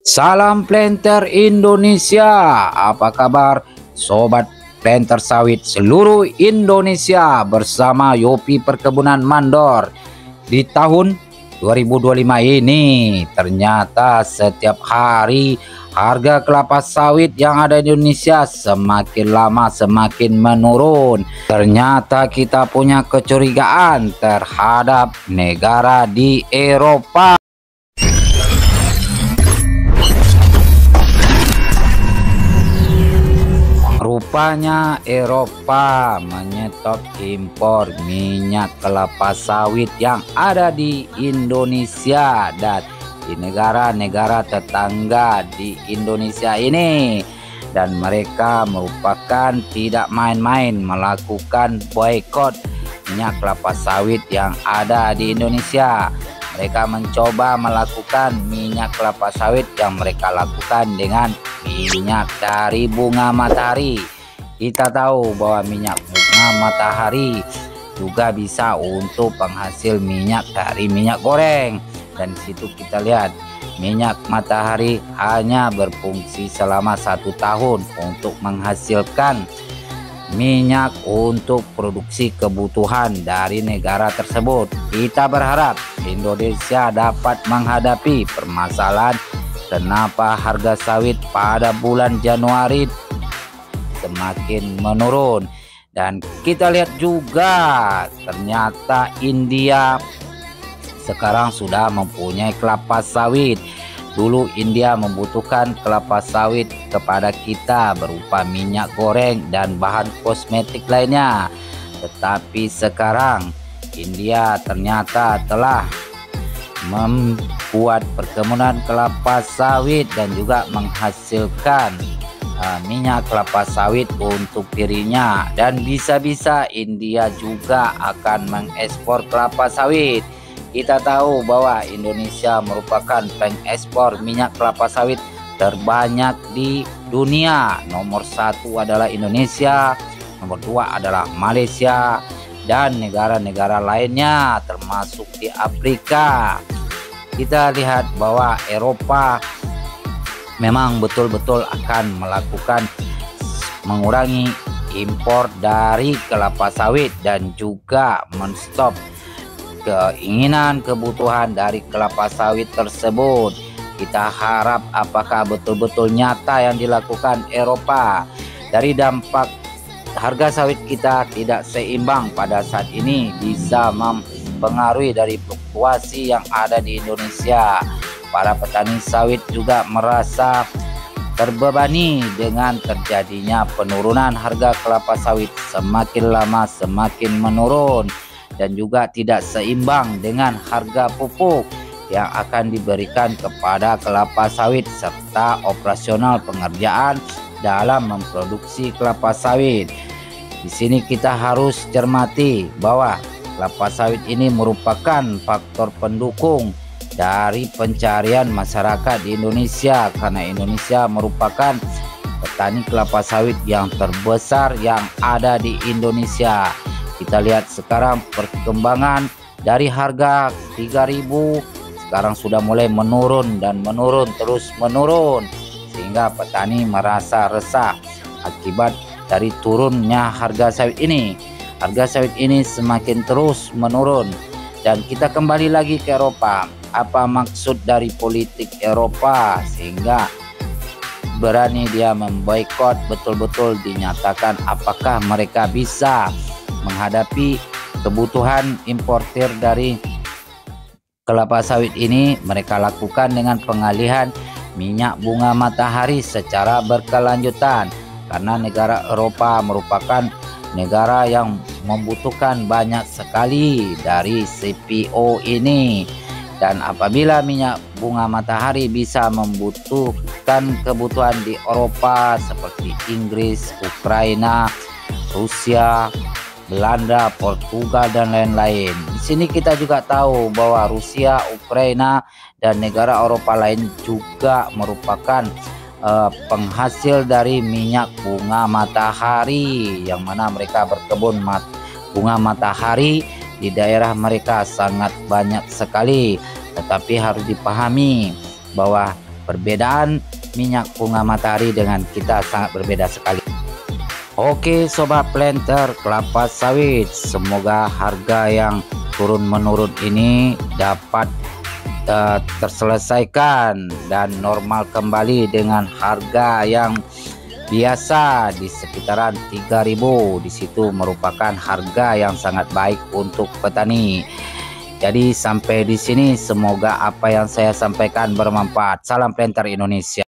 Salam planter Indonesia, apa kabar sobat planter sawit seluruh Indonesia? Bersama Yopi Perkebunan Mandor. Di tahun 2025 ini ternyata setiap hari harga kelapa sawit yang ada di Indonesia semakin lama semakin menurun. Ternyata kita punya kecurigaan terhadap negara di Eropa. Rupanya Eropa menyetop impor minyak kelapa sawit yang ada di Indonesia dan di negara-negara tetangga di Indonesia ini, dan mereka merupakan tidak main-main melakukan boykot minyak kelapa sawit yang ada di Indonesia. Mereka mencoba melakukan minyak kelapa sawit yang mereka lakukan dengan minyak dari bunga matahari. Kita tahu bahwa minyak bunga matahari juga bisa untuk penghasil minyak dari minyak goreng. Dan situ kita lihat minyak matahari hanya berfungsi selama 1 tahun untuk menghasilkan minyak untuk produksi kebutuhan dari negara tersebut. Kita berharap Indonesia dapat menghadapi permasalahan kenapa harga sawit pada bulan Januari semakin menurun. Dan kita lihat juga ternyata India sekarang sudah mempunyai kelapa sawit. Dulu India membutuhkan kelapa sawit kepada kita berupa minyak goreng dan bahan kosmetik lainnya. Tetapi sekarang India ternyata telah membuat perkebunan kelapa sawit dan juga menghasilkan minyak kelapa sawit untuk dirinya, dan bisa-bisa India juga akan mengekspor kelapa sawit. Kita tahu bahwa Indonesia merupakan pengekspor minyak kelapa sawit terbanyak di dunia. Nomor 1 adalah Indonesia, nomor 2 adalah Malaysia, dan negara-negara lainnya termasuk di Afrika. Kita lihat bahwa Eropa memang betul-betul akan melakukan mengurangi impor dari kelapa sawit dan juga menstop keinginan kebutuhan dari kelapa sawit tersebut. Kita harap apakah betul-betul nyata yang dilakukan Eropa. Dari dampak harga sawit kita tidak seimbang pada saat ini bisa mempengaruhi dari fluktuasi yang ada di Indonesia. Para petani sawit juga merasa terbebani dengan terjadinya penurunan harga kelapa sawit, semakin lama semakin menurun, dan juga tidak seimbang dengan harga pupuk yang akan diberikan kepada kelapa sawit serta operasional pengerjaan dalam memproduksi kelapa sawit. Di sini kita harus cermati bahwa kelapa sawit ini merupakan faktor pendukung dari pencarian masyarakat di Indonesia, karena Indonesia merupakan petani kelapa sawit yang terbesar yang ada di Indonesia. Kita lihat sekarang perkembangan dari harga 3.000 sekarang sudah mulai menurun dan menurun terus menurun, sehingga petani merasa resah akibat dari turunnya harga sawit ini. Harga sawit ini semakin terus menurun, dan kita kembali lagi ke Eropa. Apa maksud dari politik Eropa sehingga berani dia memboikot? Betul-betul dinyatakan apakah mereka bisa menghadapi kebutuhan importir dari kelapa sawit ini. Mereka lakukan dengan pengalihan minyak bunga matahari secara berkelanjutan, karena negara Eropa merupakan negara yang membutuhkan banyak sekali dari CPO ini. Dan apabila minyak bunga matahari bisa membutuhkan kebutuhan di Eropa seperti Inggris, Ukraina, Rusia, Belanda, Portugal, dan lain-lain. Di sini kita juga tahu bahwa Rusia, Ukraina, dan negara Eropa lain juga merupakan penghasil dari minyak bunga matahari, yang mana mereka berkebun bunga matahari di daerah mereka sangat banyak sekali. Tetapi harus dipahami bahwa perbedaan minyak bunga matahari dengan kita sangat berbeda sekali. Oke sobat planter kelapa sawit, semoga harga yang turun menurun ini dapat terselesaikan dan normal kembali dengan harga yang biasa di sekitaran 3.000. Di situ merupakan harga yang sangat baik untuk petani. Jadi sampai di sini semoga apa yang saya sampaikan bermanfaat. Salam planter Indonesia.